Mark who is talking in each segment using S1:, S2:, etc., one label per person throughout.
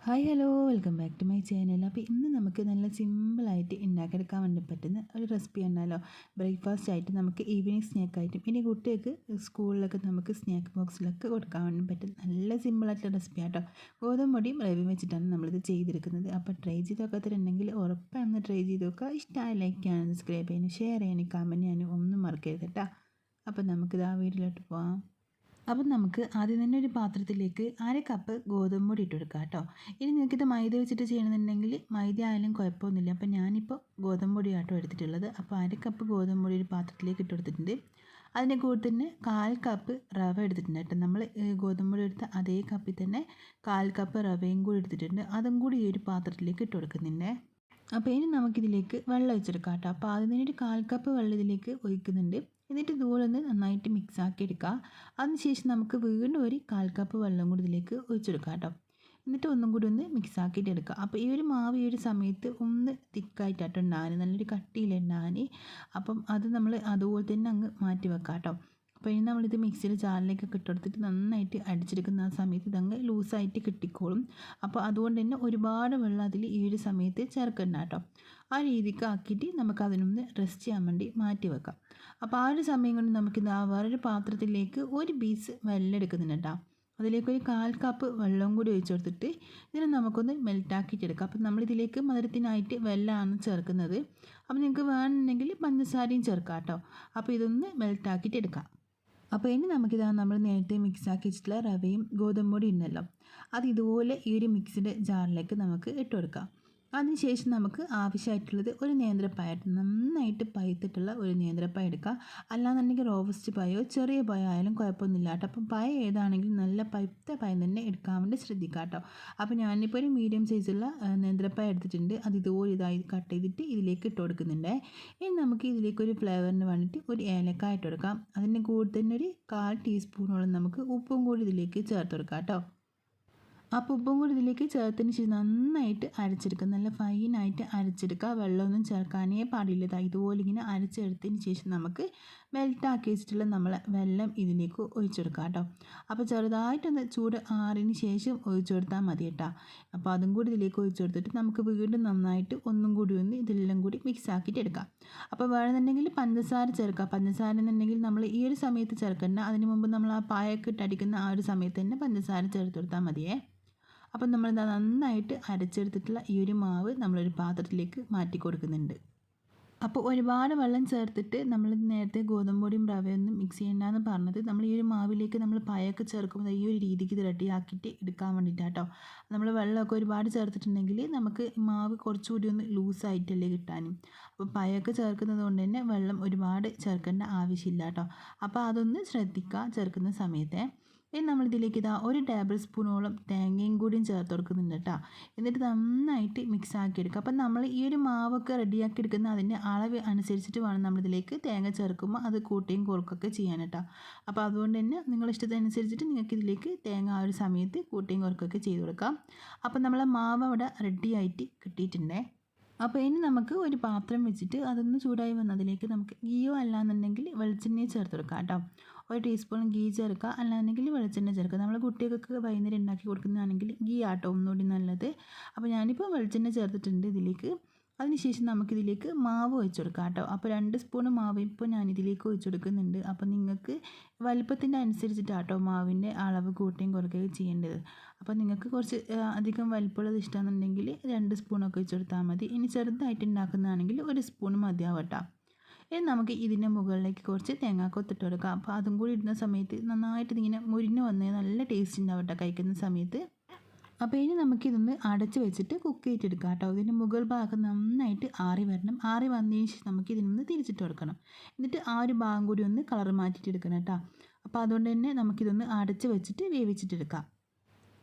S1: Hi hello welcome back to my channel. അപ്പോൾ ഇന്ന് നമുക്ക് നല്ല സിമ്പിളായിട്ട് ഉണ്ടാക്കിയെടുക്കാൻ വേണ്ടി പറ്റുന്ന ഒരു റെസിപ്പി ഉണ്ടല്ലോ. ബ്രേക്ക്ഫാസ്റ്റ് ആയിട്ട് നമുക്ക് ഈവനിങ് സ്നാക്കായിട്ടും ഇനി കുട്ടികൾക്ക് സ്കൂളിലൊക്കെ നമുക്ക് സ്നാക്ക് ബോക്സിലൊക്കെ കൊടുക്കാൻ വേണ്ടി പറ്റും നല്ല സിമ്പിളായിട്ടുള്ള റെസിപ്പി ആട്ടോ. ഗോതമ്പ് പൊടിയും റവയും വെച്ചിട്ടാണ് നമ്മളിത് ചെയ്തെടുക്കുന്നത്. അപ്പോൾ ട്രൈ ചെയ്ത് നോക്കാത്തവരുണ്ടെങ്കിൽ ഉറപ്പാണ് ട്രൈ ചെയ്ത് നോക്കുക. ഇഷ്ടമായി ലൈക്ക് ചെയ്യാനും സബ്സ്ക്രൈബ് ചെയ്യാനും ഷെയർ ചെയ്യാനും കമൻറ്റ് ചെയ്യാനും ഒന്നും മറക്കരുത് കേട്ടോ. അപ്പോൾ നമുക്കിത് ആ വീട്ടിലോട്ട് പോകാം. അപ്പം നമുക്ക് ആദ്യം തന്നെ ഒരു പാത്രത്തിലേക്ക് 1/2 കപ്പ് ഗോതമ്പ് പൊടി ഇട്ട് കൊടുക്കാം കേട്ടോ. ഇനി നിങ്ങൾക്കിത് മൈദ വെച്ചിട്ട് ചെയ്യണമെന്നുണ്ടെങ്കിൽ മൈദ ആയാലും കുഴപ്പമൊന്നുമില്ല. അപ്പം ഞാനിപ്പോൾ ഗോതമ്പ് പൊടി ആട്ടോ എടുത്തിട്ടുള്ളത്. അപ്പോൾ 1/2 കപ്പ് ഗോതമ്പ് പൊടി ഒരു പാത്രത്തിലേക്ക് ഇട്ട് കൊടുത്തിട്ടുണ്ട്. അതിൻ്റെ കൂടെ തന്നെ 1/4 കപ്പ് റവ എടുത്തിട്ടുണ്ട് കേട്ടോ. നമ്മൾ ഗോതമ്പ് പൊടി എടുത്ത അതേ കപ്പിൽ തന്നെ 1/4 കപ്പ് റവയും കൂടി എടുത്തിട്ടുണ്ട്. അതും കൂടി ഈ ഒരു പാത്രത്തിലേക്ക് ഇട്ട് കൊടുക്കുന്നുണ്ട്. അപ്പോൾ ഇനി നമുക്കിതിലേക്ക് വെള്ളം ഒഴിച്ചെടുക്കാം കേട്ടോ. അപ്പോൾ ആദ്യം തന്നെ ഒരു 1/4 കപ്പ് വെള്ളം ഇതിലേക്ക് ഒഴിക്കുന്നുണ്ട്. എന്നിട്ട് ഇതുപോലെ ഒന്ന് നന്നായിട്ട് മിക്സ് ആക്കി എടുക്കുക. അതിനുശേഷം നമുക്ക് വീണ്ടും ഒരു 1/4 കപ്പ് വെള്ളം കൂടി ഇതിലേക്ക് ഒഴിച്ചെടുക്കാം കേട്ടോ. എന്നിട്ട് ഒന്നും കൂടി ഒന്ന് മിക്സ് ആക്കിയിട്ട് എടുക്കുക. അപ്പോൾ ഈ ഒരു മാവ് ഈ ഒരു സമയത്ത് ഒന്ന് തിക്കായിട്ടാട്ടോ ഉണ്ടാകാൻ, നല്ലൊരു കട്ടിയിലുണ്ടാകാൻ. അപ്പം അത് നമ്മൾ അതുപോലെ തന്നെ അങ്ങ് മാറ്റി വെക്കാം കേട്ടോ. അപ്പോൾ ഇനി നമ്മളിത് മിക്സിയിൽ ജാറിലേക്കൊക്കെ ഇട്ടെടുത്തിട്ട് നന്നായിട്ട് അടിച്ചെടുക്കുന്ന ആ സമയത്ത് ഇതങ്ങ് ലൂസായിട്ട് കിട്ടിക്കോളും. അപ്പോൾ അതുകൊണ്ട് തന്നെ ഒരുപാട് വെള്ളം അതിൽ ഈ ഒരു സമയത്ത് ചേർക്കണ്ട കേട്ടോ. ആ രീതിക്ക് ആക്കിയിട്ട് നമുക്ക് അതിനൊന്ന് റെസ്റ്റ് ചെയ്യാൻ വേണ്ടി മാറ്റി വെക്കാം. അപ്പോൾ ആ ഒരു സമയം കൊണ്ട് നമുക്കിത് വേറൊരു പാത്രത്തിലേക്ക് ഒരു പീസ് വെള്ളം എടുക്കുന്നുണ്ട് കേട്ടോ. അതിലേക്ക് ഒരു 1/4 കപ്പ് വെള്ളം കൂടി ഒഴിച്ച് കൊടുത്തിട്ട് ഇതിനെ നമുക്കൊന്ന് മെൽറ്റാക്കിയിട്ട് എടുക്കാം. അപ്പം നമ്മളിതിലേക്ക് മധുരത്തിനായിട്ട് വെള്ളമാണ് ചേർക്കുന്നത്. അപ്പോൾ നിങ്ങൾക്ക് വേണമെന്നുണ്ടെങ്കിൽ പഞ്ചസാരയും ചേർക്കാം കേട്ടോ. അപ്പോൾ ഇതൊന്ന് മെൽറ്റാക്കിയിട്ട് എടുക്കാം. അപ്പോൾ ഇനി നമുക്കിതാ നമ്മൾ നേരത്തെ മിക്സ് ആക്കി വെച്ചിട്ടുള്ള റവയും ഗോതമ്പ് പൊടി ഉണ്ടല്ലോ, അത് ഇതുപോലെ ഈ ഒരു മിക്സിയുടെ ജാറിലേക്ക് നമുക്ക് ഇട്ട് കൊടുക്കാം. അതിനുശേഷം നമുക്ക് ആവശ്യമായിട്ടുള്ളത് ഒരു നേന്ത്രപ്പഴം, നന്നായിട്ട് പഴുത്തിട്ടുള്ള ഒരു നേന്ത്രപ്പഴം എടുക്കുക. അല്ലാന്നുണ്ടെങ്കിൽ റോബസ്റ്റ് പഴയോ ചെറിയ പഴം ആയാലും കുഴപ്പമൊന്നുമില്ല കേട്ടോ. അപ്പം പഴം ഏതാണെങ്കിലും നല്ല പഴുത്ത പഴം തന്നെ എടുക്കാൻ വേണ്ടി ശ്രദ്ധിക്കുക കേട്ടോ. അപ്പോൾ ഞാനിപ്പോൾ ഒരു മീഡിയം സൈസുള്ള നേന്ത്രപ്പഴം എടുത്തിട്ടുണ്ട്. അത് ഇതുപോലെ ഇതായി കട്ട് ചെയ്തിട്ട് ഇതിലേക്ക് ഇട്ട് കൊടുക്കുന്നുണ്ട്. ഇനി നമുക്ക് ഇതിലേക്ക് ഒരു ഫ്ലേവറിന് വേണ്ടിയിട്ട് ഒരു ഏലക്കായ ഇട്ട് കൊടുക്കാം. അതിൻ്റെ കൂടെ തന്നെ ഒരു 1/4 ടീസ്പൂണോളം നമുക്ക് ഉപ്പും കൂടി ഇതിലേക്ക് ചേർത്ത് കൊടുക്കാം കേട്ടോ. അപ്പോൾ ഉപ്പും കൂടി ഇതിലേക്ക് ചേർത്തതിന് ശേഷം നന്നായിട്ട് അരച്ചെടുക്കുക. നല്ല ഫൈനായിട്ട് അരച്ചെടുക്കുക. വെള്ളമൊന്നും ചേർക്കാനേ പാടില്ല. ഇതുപോലെ ഇങ്ങനെ അരച്ചെടുത്തതിന് ശേഷം നമുക്ക് മെൽറ്റാക്കി വെച്ചിട്ടുള്ള നമ്മളെ വെള്ളം ഇതിലേക്ക് ഒഴിച്ചെടുക്കാം കേട്ടോ. അപ്പോൾ ചെറുതായിട്ടൊന്ന് ചൂട് ആറിന് ശേഷം ഒഴിച്ചു കൊടുത്താൽ മതി കേട്ടോ. അപ്പോൾ അതും കൂടി ഇതിലേക്ക് ഒഴിച്ചു കൊടുത്തിട്ട് നമുക്ക് വീണ്ടും നന്നായിട്ട് ഒന്നും കൂടി ഒന്ന് ഇതെല്ലാം കൂടി മിക്സ് ആക്കിയിട്ട് എടുക്കാം. അപ്പോൾ വേണമെന്നുണ്ടെങ്കിൽ പഞ്ചസാര ചേർക്കാം. പഞ്ചസാര എന്നുണ്ടെങ്കിൽ നമ്മൾ ഈ ഒരു സമയത്ത് ചേർക്കണ്ട, അതിന് മുമ്പ് നമ്മൾ ആ പായൊക്കെ ഇട്ടടിക്കുന്ന ആ ഒരു സമയത്ത് തന്നെ പഞ്ചസാര ചേർത്ത് കൊടുത്താൽ മതിയേ. അപ്പം നമ്മളിത് നന്നായിട്ട് അരച്ചെടുത്തിട്ടുള്ള ഈ ഒരു മാവ് നമ്മളൊരു പാത്രത്തിലേക്ക് മാറ്റി കൊടുക്കുന്നുണ്ട്. അപ്പോൾ ഒരുപാട് വെള്ളം ചേർത്തിട്ട് നമ്മൾ നേരത്തെ ഗോതമ്പ് പൊടിയും റവയൊന്നും മിക്സ് ചെയ്യേണ്ടതെന്ന് പറഞ്ഞത് നമ്മൾ ഈ ഒരു മാവിലേക്ക് നമ്മൾ പഴമൊക്കെ ചേർക്കുമ്പോൾ ഈ ഒരു രീതിക്ക് ഇത് റെഡിയാക്കിയിട്ട് എടുക്കാൻ വേണ്ടിയിട്ടാണ് കേട്ടോ. നമ്മൾ വെള്ളമൊക്കെ ഒരുപാട് ചേർത്തിട്ടുണ്ടെങ്കിൽ നമുക്ക് മാവ് കുറച്ചുകൂടി ഒന്ന് ലൂസായിട്ടല്ലേ കിട്ടാനും. അപ്പോൾ പഴമൊക്കെ ചേർക്കുന്നത് കൊണ്ട് തന്നെ വെള്ളം ഒരുപാട് ചേർക്കേണ്ട ആവശ്യമില്ല കേട്ടോ. അപ്പോൾ അതൊന്ന് ശ്രദ്ധിക്കുക ചേർക്കുന്ന സമയത്തെ. ഇനി നമ്മളിതിലേക്ക് ഇതാ ഒരു ടേബിൾ സ്പൂണോളം തേങ്ങയും കൂടിയും ചേർത്ത് കൊടുക്കുന്നുണ്ട് കേട്ടോ. എന്നിട്ട് നന്നായിട്ട് മിക്സ് ആക്കി എടുക്കുക. അപ്പം നമ്മൾ ഈ ഒരു മാവൊക്കെ റെഡിയാക്കി എടുക്കുന്ന അതിൻ്റെ അളവ് അനുസരിച്ചിട്ട് വേണം നമ്മളിതിലേക്ക് തേങ്ങ ചേർക്കുമ്പോൾ അത് കൂട്ടിയും കുറക്കൊക്കെ ചെയ്യാൻ കേട്ടോ. അപ്പോൾ അതുകൊണ്ട് തന്നെ നിങ്ങളുടെ ഇഷ്ടത്തിനനുസരിച്ചിട്ട് നിങ്ങൾക്ക് ഇതിലേക്ക് തേങ്ങ ആ ഒരു സമയത്ത് കൂട്ടിയും കുറക്കൊക്കെ ചെയ്ത് കൊടുക്കാം. അപ്പം നമ്മളെ മാവ് അവിടെ റെഡിയായിട്ട് കിട്ടിയിട്ടുണ്ടേ. അപ്പോൾ ഇനി നമുക്ക് ഒരു പാത്രം വെച്ചിട്ട് അതൊന്ന് ചൂടായി വന്നതിലേക്ക് നമുക്ക് ഗീയോ അല്ലാന്നുണ്ടെങ്കിൽ വെളിച്ചെണ്ണയോ ചേർത്ത് കൊടുക്കാം കേട്ടോ. ഒരു ടീസ്പൂൺ ഗീ ചേർക്കുക, അല്ലാന്നുണ്ടെങ്കിൽ വെളിച്ചെണ്ണ ചേർക്കുക. നമ്മൾ കുട്ടികൾക്ക് വൈകുന്നേരം ഉണ്ടാക്കി കൊടുക്കുന്നതാണെങ്കിൽ ഗീ ആട്ടോ ഒന്നുകൂടി നല്ലത്. അപ്പോൾ ഞാനിപ്പോൾ വെളിച്ചെണ്ണ ചേർത്തിട്ടുണ്ട് ഇതിലേക്ക്. അതിനുശേഷം നമുക്കിതിലേക്ക് മാവ് ഒഴിച്ചു കൊടുക്കാം കേട്ടോ. അപ്പോൾ 2 സ്പൂൺ മാവ് ഇപ്പോൾ ഞാനിതിലേക്ക് ഒഴിച്ചു കൊടുക്കുന്നുണ്ട്. അപ്പോൾ നിങ്ങൾക്ക് വലുപ്പത്തിൻ്റെ അനുസരിച്ചിട്ടാട്ടോ മാവിൻ്റെ അളവ് കൂട്ടുകയും കുറയ്ക്കുകയും ചെയ്യേണ്ടത്. അപ്പോൾ നിങ്ങൾക്ക് കുറച്ച് അധികം വലുപ്പമുള്ളത് ഇഷ്ടമാണെന്നുണ്ടെങ്കിൽ 2 സ്പൂണൊക്കെ ഒഴിച്ചു കൊടുത്താൽ മതി. ഇനി ചെറുതായിട്ട് ഉണ്ടാക്കുന്നതാണെങ്കിൽ 1 സ്പൂൺ മതിയാവും കേട്ടോ. ഇനി നമുക്ക് ഇതിൻ്റെ മുകളിലേക്ക് കുറച്ച് തേങ്ങാക്കൊത്തിട്ട് കൊടുക്കാം. അപ്പോൾ അതും കൂടി ഇടുന്ന സമയത്ത് നന്നായിട്ട് ഇതിങ്ങനെ മുരിഞ്ഞ് വന്ന് നല്ല ടേസ്റ്റ് ഉണ്ടാവും കേട്ടോ കഴിക്കുന്ന സമയത്ത്. അപ്പോൾ ഇനി നമുക്കിതൊന്ന് അടച്ച് വെച്ചിട്ട് കുക്ക് ചെയ്തെടുക്കാം കേട്ടോ. ഇതിൻ്റെ മുകൾ ഭാഗം നന്നായിട്ട് ആറി വരണം. ആറി വന്നതിന് ശേഷം നമുക്കിതിനൊന്ന് തിരിച്ചിട്ട് കൊടുക്കണം. എന്നിട്ട് ആ ഒരു ഭാഗം കൂടി ഒന്ന് കളർ മാറ്റിയിട്ട് എടുക്കണം കേട്ടോ. അപ്പോൾ അതുകൊണ്ട് തന്നെ നമുക്കിതൊന്ന് അടച്ച് വെച്ചിട്ട് വേവിച്ചിട്ടെടുക്കാം.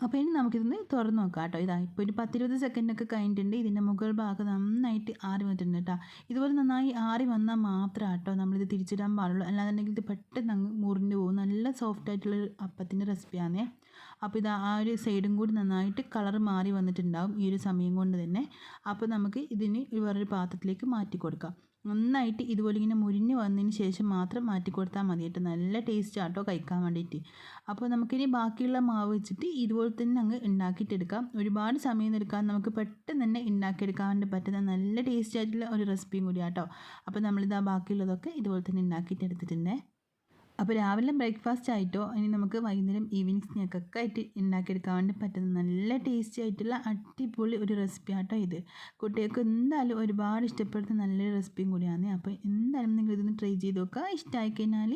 S1: അപ്പോൾ ഇനി നമുക്കിതൊന്ന് തുറന്ന് നോക്കാം കേട്ടോ. ഇതാ ഇപ്പോൾ ഒരു 10-20 സെക്കൻഡൊക്കെ കഴിഞ്ഞിട്ടുണ്ട്. ഇതിൻ്റെ മുകൾ ഭാഗം നന്നായിട്ട് ആറി വന്നിട്ടുണ്ട് കേട്ടോ. ഇതുപോലെ നന്നായി ആറി വന്നാൽ മാത്രം കേട്ടോ നമ്മളിത് തിരിച്ചിടാൻ പാടുള്ളൂ. അല്ലാന്നുണ്ടെങ്കിൽ ഇത് പെട്ടെന്ന് അങ്ങ് മുറിഞ്ഞു പോകും. നല്ല സോഫ്റ്റ് ആയിട്ടുള്ളൊരു അപ്പത്തിൻ്റെ റെസിപ്പിയാണേ. അപ്പോൾ ഇത് ആ ഒരു സൈഡും കൂടി നന്നായിട്ട് കളർ മാറി വന്നിട്ടുണ്ടാവും ഈ ഒരു സമയം കൊണ്ട് തന്നെ. അപ്പോൾ നമുക്ക് ഇതിന് വേറൊരു പാത്രത്തിലേക്ക് മാറ്റി കൊടുക്കാം. നന്നായിട്ട് ഇതുപോലെ ഇങ്ങനെ മുരിഞ്ഞ് വന്നതിന് ശേഷം മാത്രം മാറ്റി കൊടുത്താൽ മതി കേട്ടോ. നല്ല ടേസ്റ്റ് ആട്ടോ കഴിക്കാൻ വേണ്ടിയിട്ട്. അപ്പോൾ നമുക്കിനി ബാക്കിയുള്ള മാവ് വെച്ചിട്ട് ഇതുപോലെ തന്നെ അങ്ങ് ഉണ്ടാക്കിയിട്ടെടുക്കാം. ഒരുപാട് സമയം എടുക്കാൻ നമുക്ക് പെട്ടെന്ന് തന്നെ ഉണ്ടാക്കിയെടുക്കാൻ വേണ്ടി പറ്റുന്ന നല്ല ടേസ്റ്റ് ആയിട്ടുള്ള ഒരു റെസിപ്പിയും കൂടി ആട്ടോ. അപ്പോൾ നമ്മളിതാ ബാക്കിയുള്ളതൊക്കെ ഇതുപോലെ തന്നെ ഉണ്ടാക്കിയിട്ടെടുത്തിട്ടുണ്ട്. അപ്പോൾ രാവിലെ ബ്രേക്ക്ഫാസ്റ്റ് ആയിട്ടോ ഇനി നമുക്ക് വൈകുന്നേരം ഈവനിങ് സ്നാക്കൊക്കെ ആയിട്ട് ഉണ്ടാക്കിയെടുക്കാൻ വേണ്ടി പറ്റുന്ന നല്ല ടേസ്റ്റി ആയിട്ടുള്ള അടിപൊളി ഒരു റെസിപ്പി ആട്ടോ ഇത്. കുട്ടികൾക്ക് എന്തായാലും ഒരുപാട് ഇഷ്ടപ്പെടുന്ന നല്ലൊരു റെസിപ്പിയും കൂടിയാണ്. അപ്പോൾ എന്തായാലും നിങ്ങൾ ഇതൊന്ന് ട്രൈ ചെയ്ത് നോക്കുക. ഇഷ്ടമായി കഴിഞ്ഞാൽ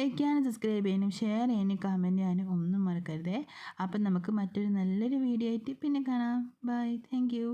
S1: ലൈക്ക് ചെയ്യാനും സബ്സ്ക്രൈബ് ചെയ്യാനും ഷെയർ ചെയ്യാനും കമൻറ്റ് ചെയ്യാനും ഒന്നും മറക്കരുതേ. അപ്പം നമുക്ക് മറ്റൊരു നല്ലൊരു വീഡിയോ ആയിട്ട് പിന്നെ കാണാം. ബൈ. Thank you.